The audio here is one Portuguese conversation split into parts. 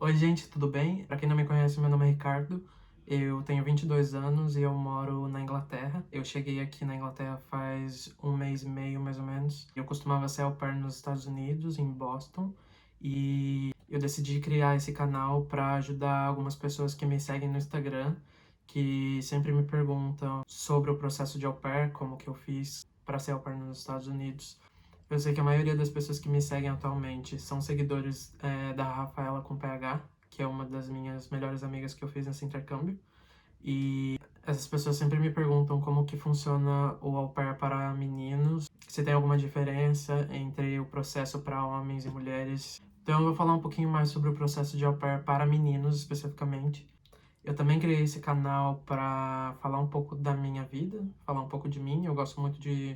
Oi, gente, tudo bem? Pra quem não me conhece, meu nome é Ricardo. Eu tenho 22 anos e eu moro na Inglaterra. Eu cheguei aqui na Inglaterra faz um mês e meio, mais ou menos. Eu costumava ser au pair nos Estados Unidos, em Boston, e eu decidi criar esse canal para ajudar algumas pessoas que me seguem no Instagram, que sempre me perguntam sobre o processo de au pair, como que eu fiz para ser au pair nos Estados Unidos. Eu sei que a maioria das pessoas que me seguem atualmente são seguidores da Rafaela com PH, que é uma das minhas melhores amigas que eu fiz nesse intercâmbio. E essas pessoas sempre me perguntam como que funciona o au pair para meninos, se tem alguma diferença entre o processo para homens e mulheres. Então eu vou falar um pouquinho mais sobre o processo de au pair para meninos especificamente. Eu também criei esse canal para falar um pouco da minha vida, falar um pouco de mim. Eu gosto muito de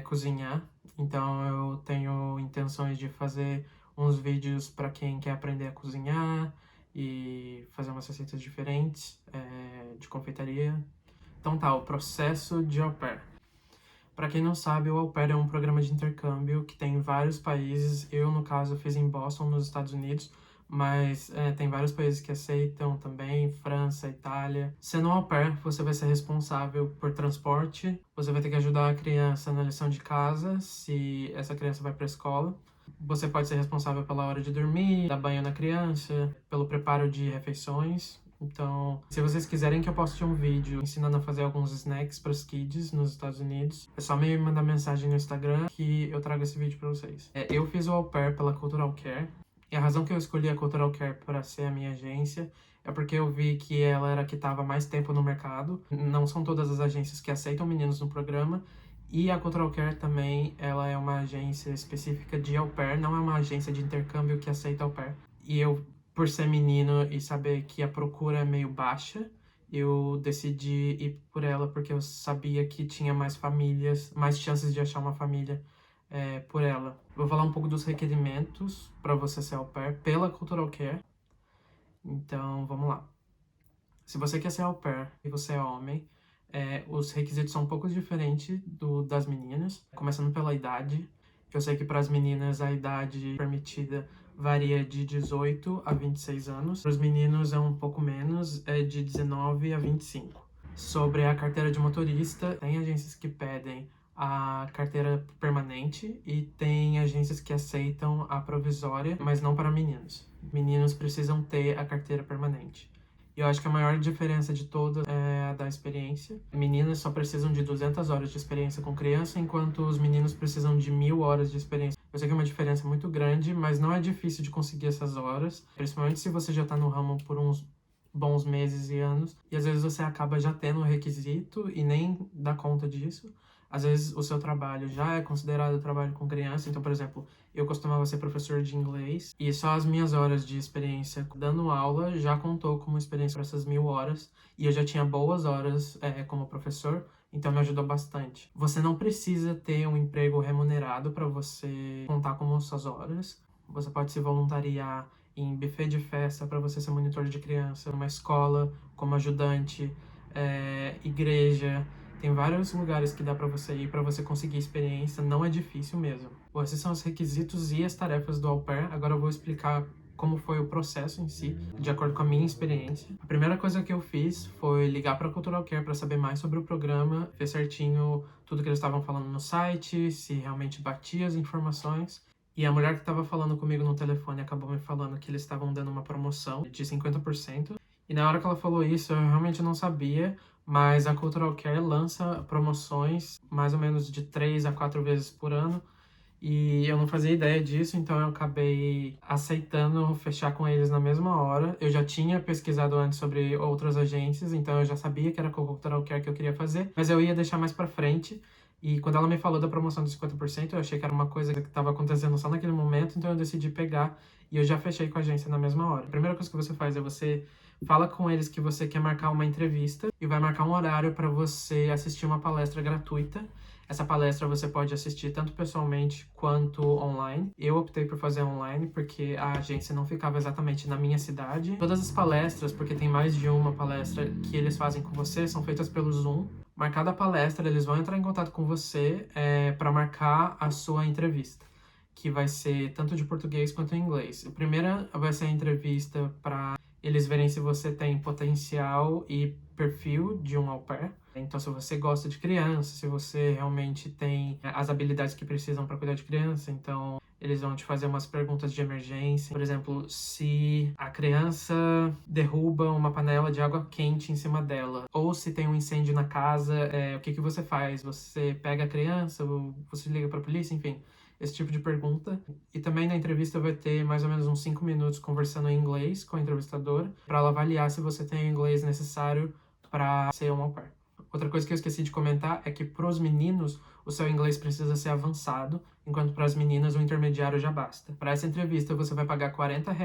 cozinhar, então eu tenho intenções de fazer uns vídeos para quem quer aprender a cozinhar e fazer umas receitas diferentes de confeitaria. Então tá, o processo de au pair. Para quem não sabe, o au pair é um programa de intercâmbio que tem em vários países. Eu, no caso, fiz em Boston, nos Estados Unidos, mas tem vários países que aceitam também, França, Itália. Sendo au pair, você vai ser responsável por transporte, você vai ter que ajudar a criança na lição de casa, se essa criança vai para a escola. Você pode ser responsável pela hora de dormir, dar banho na criança, pelo preparo de refeições. Então, se vocês quiserem que eu poste um vídeo ensinando a fazer alguns snacks para os kids nos Estados Unidos, é só me mandar mensagem no Instagram que eu trago esse vídeo para vocês. Eu fiz o au pair pela Cultural Care, e a razão que eu escolhi a Cultural Care para ser a minha agência é porque eu vi que ela era a que estava mais tempo no mercado. Não são todas as agências que aceitam meninos no programa, e a Cultural Care também, ela é uma agência específica de au pair, não é uma agência de intercâmbio que aceita au pair. E eu, por ser menino e saber que a procura é meio baixa, eu decidi ir por ela porque eu sabia que tinha mais famílias, mais chances de achar uma família por ela. Vou falar um pouco dos requerimentos para você ser au pair pela Cultural Care. Então, vamos lá. Se você quer ser au pair e você é homem, os requisitos são um pouco diferentes das meninas, começando pela idade. Eu sei que para as meninas a idade permitida varia de 18 a 26 anos. Para os meninos é um pouco menos, é de 19 a 25. Sobre a carteira de motorista, tem agências que pedem a carteira permanente e tem agências que aceitam a provisória, mas não para meninos. Meninos precisam ter a carteira permanente. E eu acho que a maior diferença de todas é a da experiência. Meninas só precisam de 200 horas de experiência com criança, enquanto os meninos precisam de 1.000 horas de experiência. Eu sei que é uma diferença muito grande, mas não é difícil de conseguir essas horas, principalmente se você já está no ramo por uns bons meses e anos, e às vezes você acaba já tendo o requisito e nem dá conta disso. Às vezes o seu trabalho já é considerado trabalho com criança, então, por exemplo, eu costumava ser professor de inglês e só as minhas horas de experiência dando aula já contou como experiência para essas 1.000 horas, e eu já tinha boas horas como professor, então me ajudou bastante. Você não precisa ter um emprego remunerado para você contar como suas horas. Você pode se voluntariar em buffet de festa para você ser monitor de criança, numa escola como ajudante, igreja. Tem vários lugares que dá para você ir para você conseguir experiência, não é difícil mesmo. Bom, esses são os requisitos e as tarefas do au pair. Agora eu vou explicar como foi o processo em si, de acordo com a minha experiência. A primeira coisa que eu fiz foi ligar para a Cultural Care para saber mais sobre o programa, ver certinho tudo que eles estavam falando no site, se realmente batia as informações. E a mulher que estava falando comigo no telefone acabou me falando que eles estavam dando uma promoção de 50%. E na hora que ela falou isso, eu realmente não sabia, mas a Cultural Care lança promoções mais ou menos de 3 a 4 vezes por ano. E eu não fazia ideia disso, então eu acabei aceitando fechar com eles na mesma hora. Eu já tinha pesquisado antes sobre outras agências, então eu já sabia que era com a Cultural Care que eu queria fazer, mas eu ia deixar mais pra frente. E quando ela me falou da promoção de 50%, eu achei que era uma coisa que estava acontecendo só naquele momento, então eu decidi pegar e eu já fechei com a agência na mesma hora. A primeira coisa que você faz é você fala com eles que você quer marcar uma entrevista e vai marcar um horário para você assistir uma palestra gratuita. Essa palestra você pode assistir tanto pessoalmente quanto online. Eu optei por fazer online porque a agência não ficava exatamente na minha cidade. Todas as palestras, porque tem mais de uma palestra que eles fazem com você, são feitas pelo Zoom. Marcada a palestra, eles vão entrar em contato com você para marcar a sua entrevista, que vai ser tanto de português quanto em inglês. A primeira vai ser a entrevista para eles verem se você tem potencial e perfil de um au pair. Então, se você gosta de criança, se você realmente tem as habilidades que precisam para cuidar de criança, então eles vão te fazer umas perguntas de emergência. Por exemplo, se a criança derruba uma panela de água quente em cima dela, ou se tem um incêndio na casa, o que você faz? Você pega a criança, ou você liga para a polícia, enfim. Esse tipo de pergunta. E também na entrevista vai ter mais ou menos uns 5 minutos conversando em inglês com a entrevistadora, para ela avaliar se você tem o inglês necessário para ser um au pair. Outra coisa que eu esqueci de comentar é que para os meninos o seu inglês precisa ser avançado, enquanto para as meninas o intermediário já basta. Para essa entrevista você vai pagar R$ 40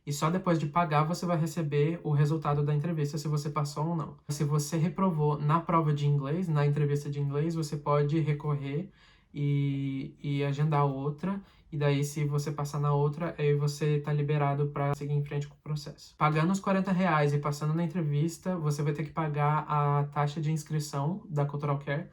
e só depois de pagar você vai receber o resultado da entrevista, se você passou ou não. Se você reprovou na prova de inglês, na entrevista de inglês, você pode recorrer e agendar outra. E daí, se você passar na outra, aí você tá liberado para seguir em frente com o processo. Pagando os R$ 40 e passando na entrevista, você vai ter que pagar a taxa de inscrição da Cultural Care,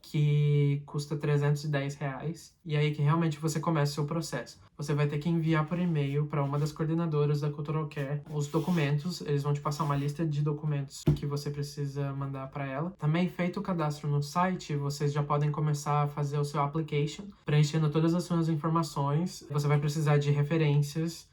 que custa R$ 310, e aí que realmente você começa o seu processo. Você vai ter que enviar por e-mail para uma das coordenadoras da Cultural Care os documentos, eles vão te passar uma lista de documentos que você precisa mandar para ela. Também feito o cadastro no site, vocês já podem começar a fazer o seu application, preenchendo todas as suas informações. Você vai precisar de referências,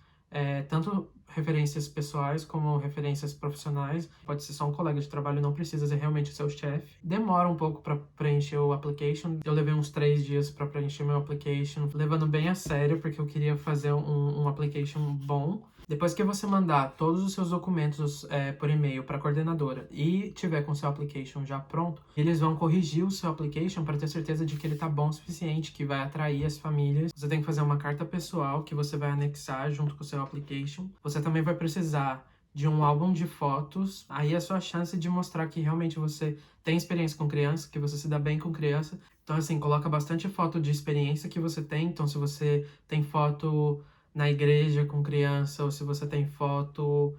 tanto referências pessoais como referências profissionais. Pode ser só um colega de trabalho, não precisa ser realmente o seu chefe. Demora um pouco para preencher o application. Eu levei uns 3 dias para preencher meu application, levando bem a sério, porque eu queria fazer um application bom. Depois que você mandar todos os seus documentos por e-mail para a coordenadora e tiver com o seu application já pronto, eles vão corrigir o seu application para ter certeza de que ele tá bom o suficiente, que vai atrair as famílias. Você tem que fazer uma carta pessoal que você vai anexar junto com o seu application. Você também vai precisar de um álbum de fotos. Aí é a sua chance de mostrar que realmente você tem experiência com criança, que você se dá bem com criança. Então, assim, coloca bastante foto de experiência que você tem. Então, se você tem foto na igreja com criança, ou se você tem foto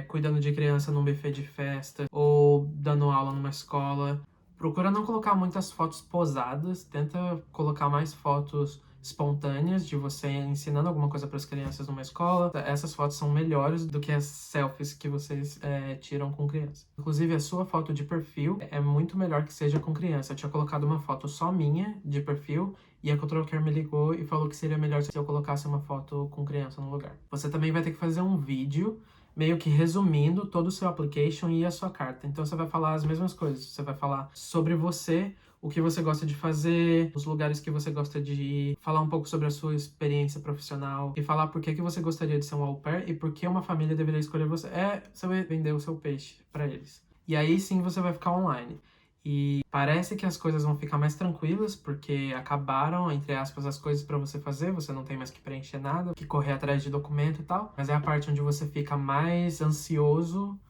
cuidando de criança num buffet de festa, ou dando aula numa escola, procura não colocar muitas fotos posadas, tenta colocar mais fotos espontâneas de você ensinando alguma coisa para as crianças numa escola. Essas fotos são melhores do que as selfies que vocês tiram com criança. Inclusive, a sua foto de perfil é muito melhor que seja com criança. Eu tinha colocado uma foto só minha de perfil e a Cultural Care me ligou e falou que seria melhor se eu colocasse uma foto com criança no lugar. Você também vai ter que fazer um vídeo meio que resumindo todo o seu application e a sua carta. Então você vai falar as mesmas coisas. Você vai falar sobre você, o que você gosta de fazer, os lugares que você gosta de ir, falar um pouco sobre a sua experiência profissional e falar por que você gostaria de ser um au pair e por que uma família deveria escolher você. Você vai vender o seu peixe para eles. E aí sim você vai ficar online. E parece que as coisas vão ficar mais tranquilas, porque acabaram, entre aspas, as coisas para você fazer, você não tem mais que preencher nada, que correr atrás de documento e tal. Mas é a parte onde você fica mais ansioso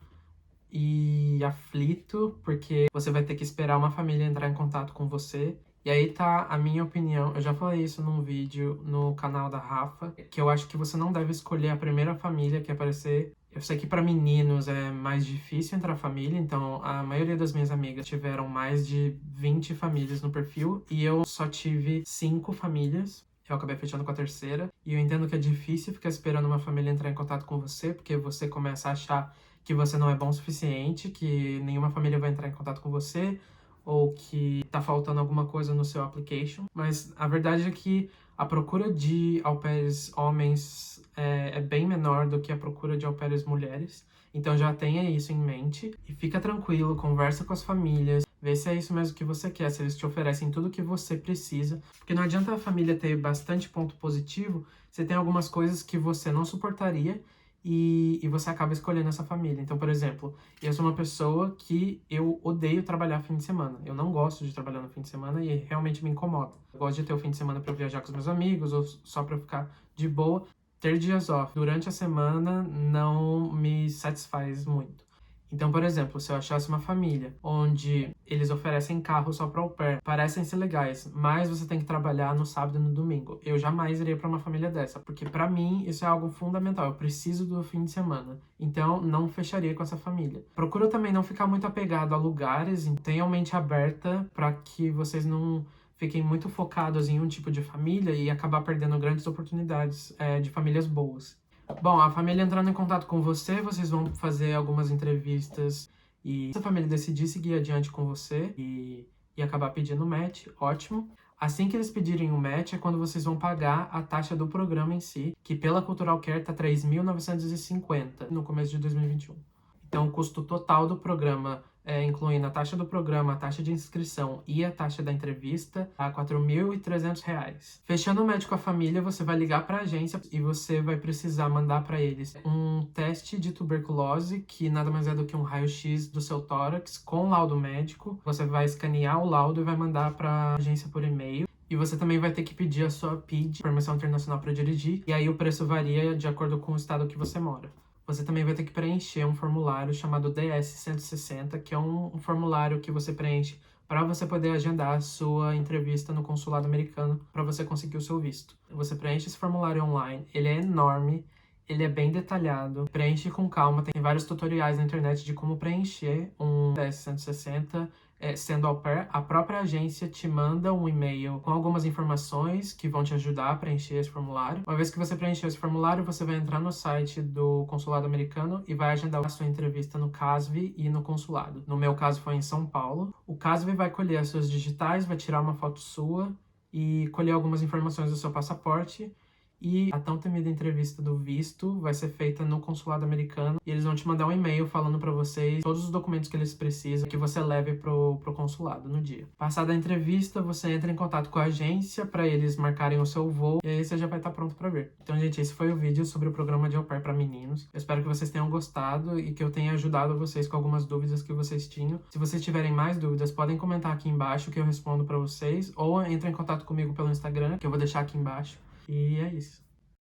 e aflito, porque você vai ter que esperar uma família entrar em contato com você. E aí tá a minha opinião, eu já falei isso num vídeo no canal da Rafa, que eu acho que você não deve escolher a primeira família que aparecer. Eu sei que para meninos é mais difícil entrar família, então a maioria das minhas amigas tiveram mais de 20 famílias no perfil e eu só tive 5 famílias. Eu acabei fechando com a terceira. E eu entendo que é difícil ficar esperando uma família entrar em contato com você, porque você começa a achar que você não é bom o suficiente, que nenhuma família vai entrar em contato com você, ou que tá faltando alguma coisa no seu application. Mas a verdade é que a procura de au pairs homens é bem menor do que a procura de au pairs mulheres. Então já tenha isso em mente e fica tranquilo, conversa com as famílias, vê se é isso mesmo que você quer, se eles te oferecem tudo o que você precisa. Porque não adianta a família ter bastante ponto positivo, você tem algumas coisas que você não suportaria e você acaba escolhendo essa família. Então, por exemplo, eu sou uma pessoa que eu odeio trabalhar fim de semana. Eu não gosto de trabalhar no fim de semana e realmente me incomoda. Eu gosto de ter o fim de semana para viajar com os meus amigos ou só para ficar de boa. Ter dias off durante a semana não me satisfaz muito. Então, por exemplo, se eu achasse uma família onde eles oferecem carro só para au pair, parecem ser legais, mas você tem que trabalhar no sábado e no domingo, eu jamais iria para uma família dessa, porque para mim isso é algo fundamental, eu preciso do fim de semana. Então, não fecharia com essa família. Procura também não ficar muito apegado a lugares, tenha a mente aberta para que vocês não fiquem muito focados em um tipo de família e acabar perdendo grandes oportunidades de famílias boas. Bom, a família entrando em contato com você, vocês vão fazer algumas entrevistas e se a família decidir seguir adiante com você e acabar pedindo match, ótimo. Assim que eles pedirem o match é quando vocês vão pagar a taxa do programa em si, que pela Cultural Care tá 3.950 no começo de 2021. Então, o custo total do programa, incluindo a taxa do programa, a taxa de inscrição e a taxa da entrevista, a R$ 4.300. Fechando o match com a família, você vai ligar para a agência e você vai precisar mandar para eles um teste de tuberculose, que nada mais é do que um raio-x do seu tórax com laudo médico. Você vai escanear o laudo e vai mandar para a agência por e-mail. E você também vai ter que pedir a sua PID, Permissão Internacional para Dirigir, e aí o preço varia de acordo com o estado que você mora. Você também vai ter que preencher um formulário chamado DS-160, que é um formulário que você preenche para você poder agendar a sua entrevista no consulado americano para você conseguir o seu visto. Você preenche esse formulário online, ele é enorme, ele é bem detalhado, preenche com calma, tem vários tutoriais na internet de como preencher um DS-160. Sendo au pair, a própria agência te manda um e-mail com algumas informações que vão te ajudar a preencher esse formulário. Uma vez que você preencher esse formulário, você vai entrar no site do consulado americano e vai agendar a sua entrevista no CASV e no consulado. No meu caso foi em São Paulo. O CASV vai colher as suas digitais, vai tirar uma foto sua e colher algumas informações do seu passaporte. E a tão temida entrevista do visto vai ser feita no consulado americano e eles vão te mandar um e-mail falando para vocês todos os documentos que eles precisam que você leve pro consulado no dia. Passada a entrevista, você entra em contato com a agência para eles marcarem o seu voo e aí você já vai estar pronto para ver. Então, gente, esse foi o vídeo sobre o programa de au pair para meninos. Eu espero que vocês tenham gostado e que eu tenha ajudado vocês com algumas dúvidas que vocês tinham. Se vocês tiverem mais dúvidas, podem comentar aqui embaixo que eu respondo para vocês ou entrem em contato comigo pelo Instagram, que eu vou deixar aqui embaixo. E é isso.